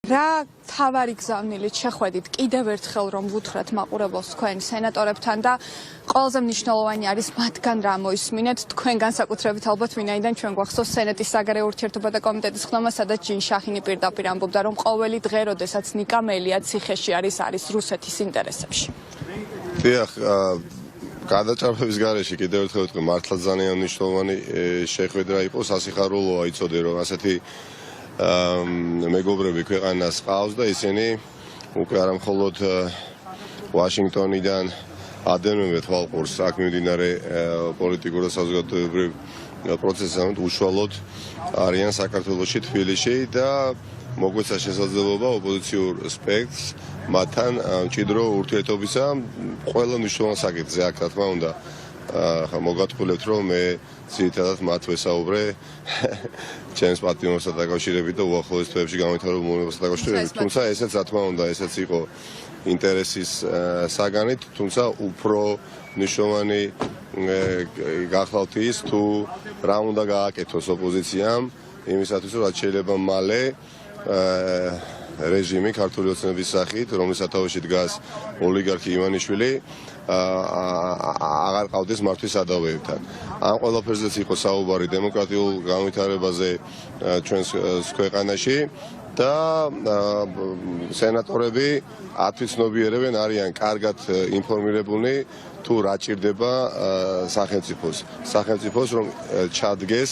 რა თავარი გზავნილით შეხვედით კიდევ ერთხელ რომ ვუთხრათ მაყურებელს თქვენ სენატორებთან და ყველაზე მნიშვნელოვანი არის მათგან რა მოისმინეთ თქვენ განსაკუთრებით ალბათ ვინაიდან ჩვენ გვახსოვს სენატის საგარეო ურთიერთობათა კომიტეტის ხდომა სადაც ჯინ შაჰინი პირდაპირ ამბობდა რომ ყოველი დღე როდესაც ნიკა მელია ციხეში არის რუსეთის ინტერესებში. დიახ, გადაჭარბების გარეშე კიდევ ერთხელ ვთქვი მართლა ძალიან მნიშვნელოვანი შეხვედრა იყო, სასიხარულოა იცოდე რომ ასეთი მეგობრები ქვეყანას ყავს და ისინი უკვე არა მხოლოდ ვაშინგტონიდან ადევნებენ თვალყურს აქ მიმდინარე პოლიტიკურ და საზოგადოებრივ პროცესებთან უშუალოდ არიან საქართველოში თბილისში და მოგვეცა შესაძლებლობა ოპოზიციურ სპექტრს მათთან მჭიდრო ურთიერთობისა ყველა მნიშვნელოვან საკითხზე აქ რა თქმა უნდა მოგატყულებთ რომ მე ძირითადად მათ ვესაუბრე ჩემს პატიმრობასთან დაკავშირებით და უახლოეს თვეებში განვითარებულ მომენტებთან დაკავშირებით თუმცა ესეც რა თქმა უნდა ესეც იყო ინტერესის საგანით თუმცა უფრო მნიშვნელოვანი გახლავთ ის თუ რა უნდა გააკეთოს ოპოზიციამ იმისათვის რომ რაც შეიძლება მალე რეჟიმი ქართული ოცნების სახით რომლის სათავეში დგას ოლიგარქი ივანიშვილი აღარ ყავდეს მართვის სადავეებთან. ამ ყველაფერზეც იყო საუბარი დემოკრატიულ განვითარებაზე ჩვენს ქვეყანაში და სენატორები ათვისნობიერებენ არიან კარგად ინფორმირებულნი თუ რა ჭირდება სახელმწიფოს რომ ჩადგეს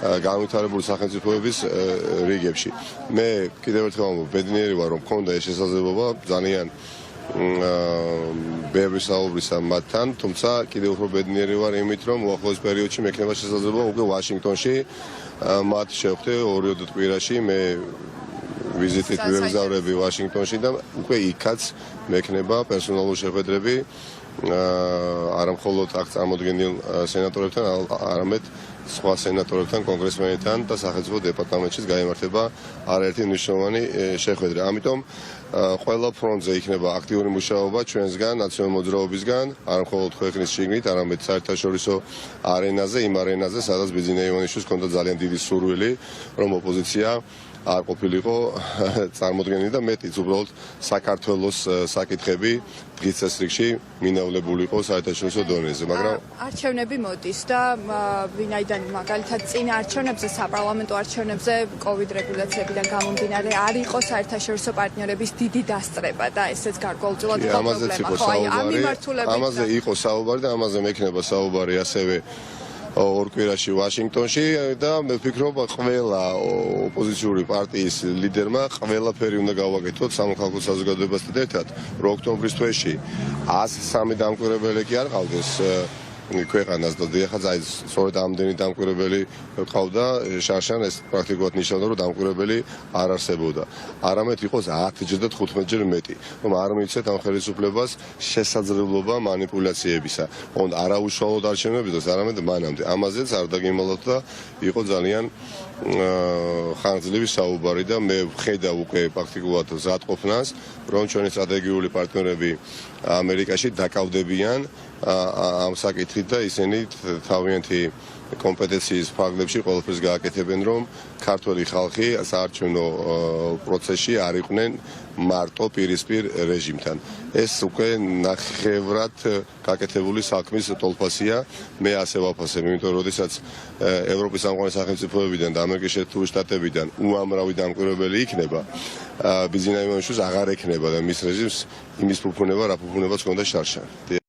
განვითარებული სახელმწიფოების რიგებში. მე კიდევ ერთხელ ვამბობ, ბედნიერი ვარ რომ მქონდა ეს შესაძლებლობა ძალიან ბევრი საუბრისა მათთან, თუმცა კიდევ უფრო ბედნიერი ვარ იმით, რომ უახლოეს პერიოდში მექნება შესაძლებლობა უკვე ვაშინგტონში მათ შევხვდე 2 კვირაში მე ვიზიტით ვეგზავრები ვაშინგტონში და უკვე იქაც მექნება პერსონალური შეხვედრები არა მხოლოდ აქ წარმოდგენილ სენატორებთან, არამედ სხვა სენატორებთან, კონგრესმენებთან და სახელმწიფო დეპარტამენტშიც გაიმართება არაერთი მნიშვნელოვანი შეხვედრა. ამიტომ ყველა ფრონტზე იქნება აქტიური მუშაობა ჩვენსგან, ნაციონალური მოძრაობისგან, არა მხოლოდ ქვეყნის შიგნით, არამედ საერთაშორისო არენაზე, იმ არენაზე, სადაც ბიძინა ივანიშვილს ჰქონდა ძალიან დიდი სურვილი, რომ ოპოზიცია არ ყოფილიყო წარმოდგენილი და მეტიც უბრალოდ საქართველოს საკითხები დღის წესრიგში მინაულებულიყო საერთაშორისო დონეზე, მაგრამ არჩევნები მოდის და ვინაიდან მაგალითად წინა არჩევნებზე, საპარლამენტო არჩევნებზე კოვიდ რეგულაციებიდან გამომდინარე არ იყო საერთაშორისო პარტნიორების დიდი დასწრება და ესეც გარკვეულწილად იყო პრობლემა. ამაზე იყო საუბარი და ამაზე მექნება საუბარი ასევე 2 კვირაში ვაშინგტონში და მე ვფიქრობ ყველა ოპოზიციური პარტიის ლიდერმა ყველაფერი უნდა გავაკეთოთ სამოქალაქო საზოგადოებასთან ერთად რომ ოქტომბრის თვეში 103 დამკვირვებელი კი არ ყავდეს ქვეყანას და ეხლა სწორედ ამდენი დამკვირვებელი ყავდა შარშან ეს პრაქტიკულად ნიშნავდა რომ დამკვირვებელი არ არსებობდა არამედ იყოს 10-ჯერ და 15-ჯერ მეტი რომ არ მიცეთ ამ ხელისუფლებას შესაძლებლობა манипуляციებისა ოღონდ არაუშუალოდ არჩევნებიდანს არამედ მანამდე ამაზეც არ დაგიმალავთ და იყო ძალიან ხანგრძლივი საუბარი და მე ვხედავ უკვე პრაქტიკულად მზადყოფნას რომ ჩვენი სტრატეგიული პარტნიორები ამერიკაში დაკავდებიან ამ საკითხით და ისინი თავიანთი კომპეტენციის ფარგლებში ყველაფერს გააკეთებენ რომ ქართველი ხალხი საარჩევნო პროცესში არ იყვნენ მარტო პირისპირ რეჟიმთან. ეს უკვე ნახევრად გაკეთებული საქმის ტოლფასია. მე ასე ვაფასებ, იმიტომ რომ როდესაც ევროპის სამყაროს სახელმწიფოებიდან და ამერიკის შეერთებული შტატებიდან უამრავი დამკვირვებელი იქნება, ბიძინა ივანიშვილს აღარ ექნება და მის რეჟიმს იმის ფუფუნება, რა ფუფუნებაც ჰქონდა შარშან.